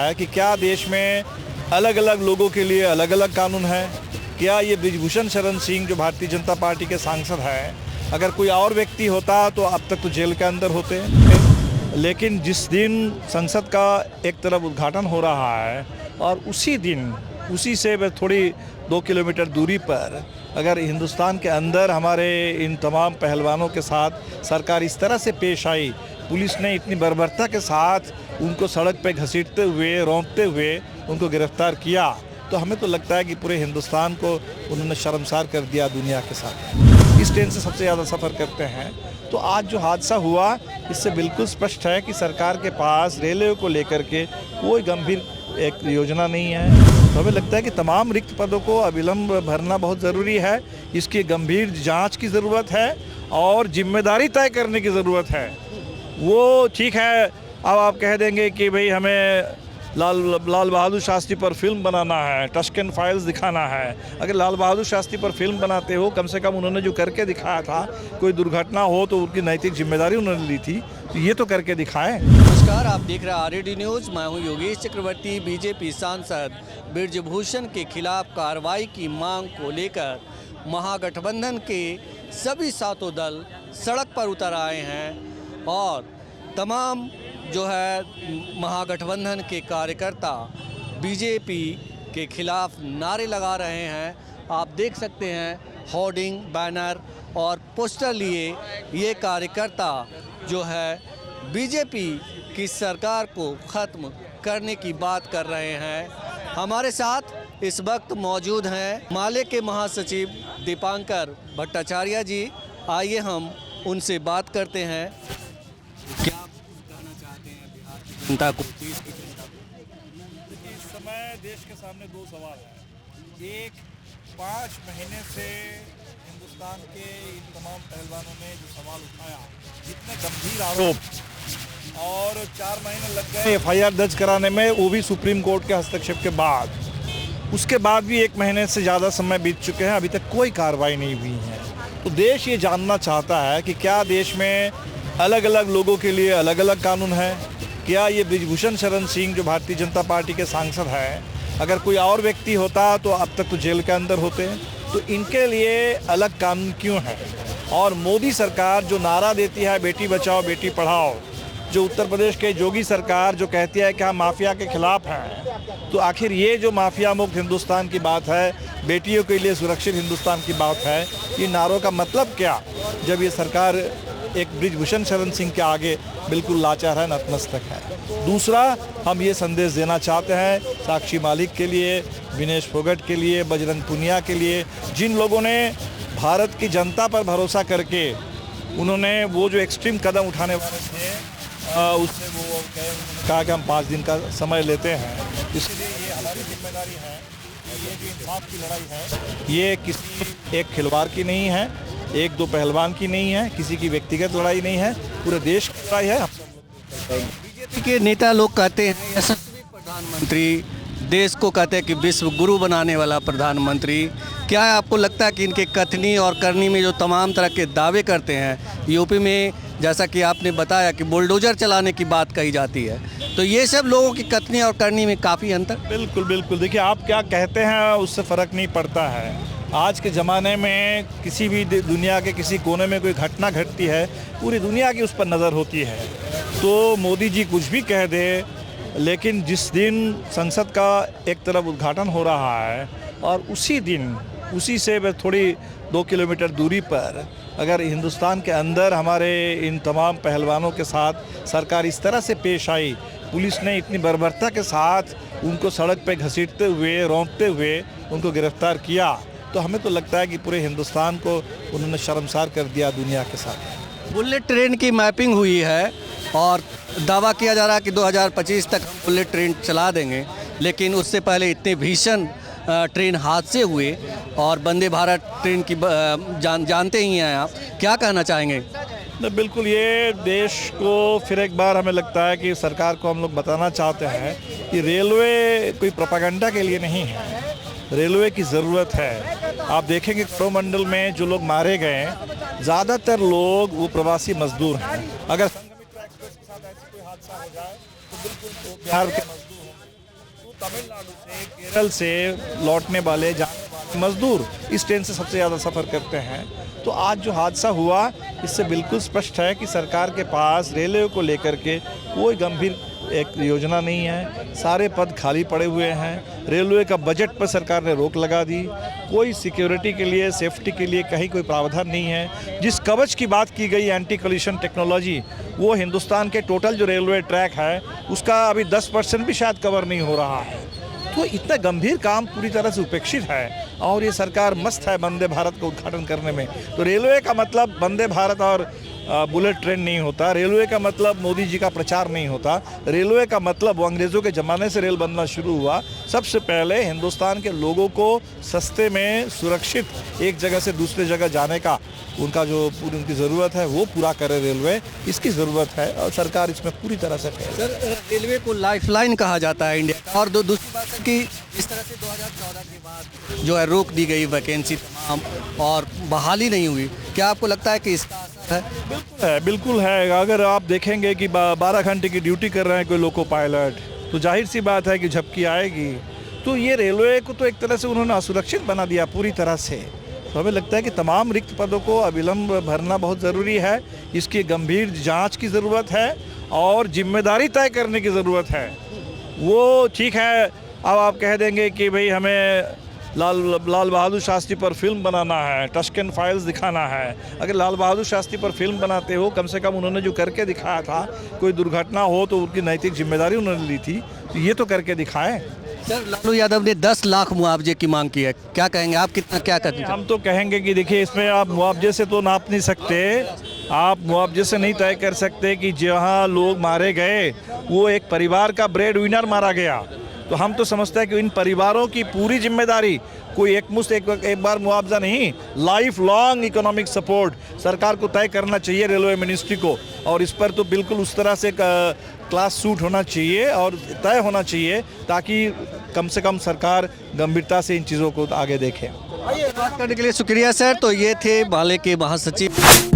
है कि क्या देश में अलग अलग लोगों के लिए अलग अलग कानून है। क्या ये बृजभूषण शरण सिंह जो भारतीय जनता पार्टी के सांसद हैं, अगर कोई और व्यक्ति होता तो अब तक तो जेल के अंदर होते। लेकिन जिस दिन संसद का एक तरफ उद्घाटन हो रहा है और उसी दिन उसी से थोड़ी 2 किलोमीटर दूरी पर अगर हिंदुस्तान के अंदर हमारे इन तमाम पहलवानों के साथ सरकार इस तरह से पेश आई, पुलिस ने इतनी बर्बरता के साथ उनको सड़क पे घसीटते हुए रौंदते हुए उनको गिरफ्तार किया, तो हमें तो लगता है कि पूरे हिंदुस्तान को उन्होंने शर्मसार कर दिया दुनिया के साथ। इस ट्रेन से सबसे ज़्यादा सफ़र करते हैं। तो आज जो हादसा हुआ इससे बिल्कुल स्पष्ट है कि सरकार के पास रेलवे को लेकर के कोई गंभीर एक योजना नहीं है। तो हमें लगता है कि तमाम रिक्त पदों को अविलंब भरना बहुत ज़रूरी है। इसकी गंभीर जांच की ज़रूरत है और जिम्मेदारी तय करने की ज़रूरत है। वो ठीक है, अब आप कह देंगे कि भाई हमें लाल बहादुर शास्त्री पर फिल्म बनाना है, टस्कन फाइल्स दिखाना है। अगर लाल बहादुर शास्त्री पर फिल्म बनाते हो, कम से कम उन्होंने जो करके दिखाया था, कोई दुर्घटना हो तो उनकी नैतिक जिम्मेदारी उन्होंने ली थी, तो ये तो करके दिखाएं। नमस्कार, आप देख रहे हैं आरडी न्यूज़। मैं हूं योगेश चक्रवर्ती। बीजेपी सांसद बृजभूषण के खिलाफ कार्रवाई की मांग को लेकर महागठबंधन के सभी सातों दल सड़क पर उतर आए हैं और तमाम जो है महागठबंधन के कार्यकर्ता बीजेपी के खिलाफ नारे लगा रहे हैं। आप देख सकते हैं होर्डिंग, बैनर और पोस्टर लिए ये कार्यकर्ता जो है बीजेपी की सरकार को ख़त्म करने की बात कर रहे हैं। हमारे साथ इस वक्त मौजूद हैं माले के महासचिव दीपांकर भट्टाचार्य जी। आइए हम उनसे बात करते हैं। क्या कहना चाहते हैं बिहार की जनता को? इस समय देश के सामने दो सवाल हैं। एक, 5 महीने से हिंदुस्तान के इन तमाम पहलवानों ने जो सवाल उठाया, इतने गंभीर आरोप, और 4 महीने लग गए FIR दर्ज कराने में, वो भी सुप्रीम कोर्ट के हस्तक्षेप के बाद। उसके बाद भी 1 महीने से ज़्यादा समय बीत चुके हैं, अभी तक कोई कार्रवाई नहीं हुई है। तो देश ये जानना चाहता है कि क्या देश में अलग अलग लोगों के लिए अलग अलग कानून है। क्या ये बृजभूषण शरण सिंह जो भारतीय जनता पार्टी के सांसद हैं, अगर कोई और व्यक्ति होता तो अब तक तो जेल के अंदर होते। तो इनके लिए अलग कानून क्यों है? और मोदी सरकार जो नारा देती है बेटी बचाओ बेटी पढ़ाओ, जो उत्तर प्रदेश के योगी सरकार जो कहती है कि हम माफिया के खिलाफ हैं, तो आखिर ये जो माफिया मुक्त हिंदुस्तान की बात है, बेटियों के लिए सुरक्षित हिंदुस्तान की बात है, ये नारों का मतलब क्या, जब ये सरकार एक बृजभूषण शरण सिंह के आगे बिल्कुल लाचार है, नतमस्तक है। दूसरा, हम ये संदेश देना चाहते हैं साक्षी मालिक के लिए, विनेश फोगट के लिए, बजरंग पुनिया के लिए, जिन लोगों ने भारत की जनता पर भरोसा करके उन्होंने वो जो एक्सट्रीम कदम उठाने वाले थे, उससे वो कहा कि हम 5 दिन का समय लेते हैं। इसलिए ये हमारी जिम्मेदारी है। ये जो इंसाफ की लड़ाई है, ये किसी एक खिलवाड़ की नहीं है, 1-2 पहलवान की नहीं है, किसी की व्यक्तिगत लड़ाई नहीं है, पूरे देश की लड़ाई है। बीजेपी के नेता लोग कहते हैं यशस्वी प्रधानमंत्री, देश को कहते हैं कि विश्व गुरु बनाने वाला प्रधानमंत्री। क्या है, आपको लगता है कि इनके कथनी और करनी में जो तमाम तरह के दावे करते हैं, यूपी में जैसा कि आपने बताया कि बुलडोजर चलाने की बात कही जाती है, तो ये सब लोगों की कथनी और करनी में काफ़ी अंतर? बिल्कुल बिल्कुल। देखिए, आप क्या कहते हैं उससे फ़र्क नहीं पड़ता है। आज के ज़माने में किसी भी दुनिया के किसी कोने में कोई घटना घटती है, पूरी दुनिया की उस पर नज़र होती है। तो मोदी जी कुछ भी कह दे, लेकिन जिस दिन संसद का एक तरफ उद्घाटन हो रहा है और उसी दिन उसी से थोड़ी 2 किलोमीटर दूरी पर अगर हिंदुस्तान के अंदर हमारे इन तमाम पहलवानों के साथ सरकार इस तरह से पेश आई, पुलिस ने इतनी बर्बरता के साथ उनको सड़क पे घसीटते हुए रौंदते हुए उनको गिरफ्तार किया, तो हमें तो लगता है कि पूरे हिंदुस्तान को उन्होंने शर्मसार कर दिया दुनिया के साथ। बुलेट ट्रेन की मैपिंग हुई है और दावा किया जा रहा है कि 2025 तक हम बुलेट ट्रेन चला देंगे, लेकिन उससे पहले इतने भीषण ट्रेन हादसे हुए और वंदे भारत ट्रेन की जानते ही हैं आप, क्या कहना चाहेंगे? बिल्कुल, ये देश को फिर एक बार हमें लगता है कि सरकार को हम लोग बताना चाहते हैं कि रेलवे कोई प्रोपेगेंडा के लिए नहीं है, रेलवे की ज़रूरत है। आप देखेंगे कोरोमंडल में जो लोग मारे गए, ज़्यादातर लोग वो प्रवासी मजदूर हैं। अगर संघमित्रा एक्सप्रेस के साथ ऐसी कोई हादसा हो जाए तो बिल्कुल तो बिहार के मजदूर होंगे, तो तमिलनाडु से केरल से लौटने वाले जाने वाले मजदूर इस ट्रेन से सबसे ज़्यादा सफ़र करते हैं। तो आज जो हादसा हुआ इससे बिल्कुल स्पष्ट है कि सरकार के पास रेलवे को लेकर के कोई गंभीर एक योजना नहीं है। सारे पद खाली पड़े हुए हैं। रेलवे का बजट पर सरकार ने रोक लगा दी। कोई सिक्योरिटी के लिए, सेफ्टी के लिए कहीं कोई प्रावधान नहीं है। जिस कवच की बात की गई एंटी कोलिशन टेक्नोलॉजी, वो हिंदुस्तान के टोटल जो रेलवे ट्रैक है उसका अभी 10% भी शायद कवर नहीं हो रहा है। तो इतना गंभीर काम पूरी तरह से उपेक्षित है और ये सरकार मस्त है वंदे भारत का उद्घाटन करने में। तो रेलवे का मतलब वंदे भारत और बुलेट ट्रेन नहीं होता। रेलवे का मतलब मोदी जी का प्रचार नहीं होता। रेलवे का मतलब वो अंग्रेज़ों के ज़माने से रेल बनना शुरू हुआ। सबसे पहले हिंदुस्तान के लोगों को सस्ते में सुरक्षित एक जगह से दूसरे जगह जाने का उनका जो पूरी उनकी ज़रूरत है वो पूरा करे रेलवे, इसकी ज़रूरत है और सरकार इसमें पूरी तरह से फेल है। सर, रेलवे को लाइफलाइन कहा जाता है इंडिया का। और दूसरी बात है कि इस तरह से 2014 के बाद जो है रोक दी गई वैकेंसी तमाम और बहाली नहीं हुई, क्या आपको लगता है कि इसका असर है? बिल्कुल है। अगर आप देखेंगे कि 12 घंटे की ड्यूटी कर रहे हैं कोई लोको पायलट, तो जाहिर सी बात है कि झपकी आएगी। तो ये रेलवे को तो एक तरह से उन्होंने असुरक्षित बना दिया पूरी तरह से। तो हमें लगता है कि तमाम रिक्त पदों को अविलंब भरना बहुत ज़रूरी है। इसकी गंभीर जांच की ज़रूरत है और जिम्मेदारी तय करने की ज़रूरत है। वो ठीक है, अब आप कह देंगे कि भाई हमें लाल बहादुर शास्त्री पर फिल्म बनाना है, टस्कन फाइल्स दिखाना है। अगर लाल बहादुर शास्त्री पर फिल्म बनाते हो, कम से कम उन्होंने जो करके दिखाया था, कोई दुर्घटना हो तो उनकी नैतिक जिम्मेदारी उन्होंने ली थी, तो ये तो करके दिखाएं। सर, लालू यादव ने 10 लाख मुआवजे की मांग की है, क्या कहेंगे आप? कितना क्या करते हैं? हम तो कहेंगे कि देखिए, इसमें आप मुआवजे से तो नाप नहीं सकते। आप मुआवजे से नहीं तय कर सकते कि जहाँ लोग मारे गए वो एक परिवार का ब्रेड विनर मारा गया। तो हम तो समझते हैं कि इन परिवारों की पूरी जिम्मेदारी, कोई एक बार मुआवजा नहीं, लाइफ लॉन्ग इकोनॉमिक सपोर्ट सरकार को तय करना चाहिए, रेलवे मिनिस्ट्री को। और इस पर तो बिल्कुल उस तरह से क्लास सूट होना चाहिए और तय होना चाहिए ताकि कम से कम सरकार गंभीरता से इन चीज़ों को आगे देखे। बात करने के लिए शुक्रिया सर। तो ये थे माले के महासचिव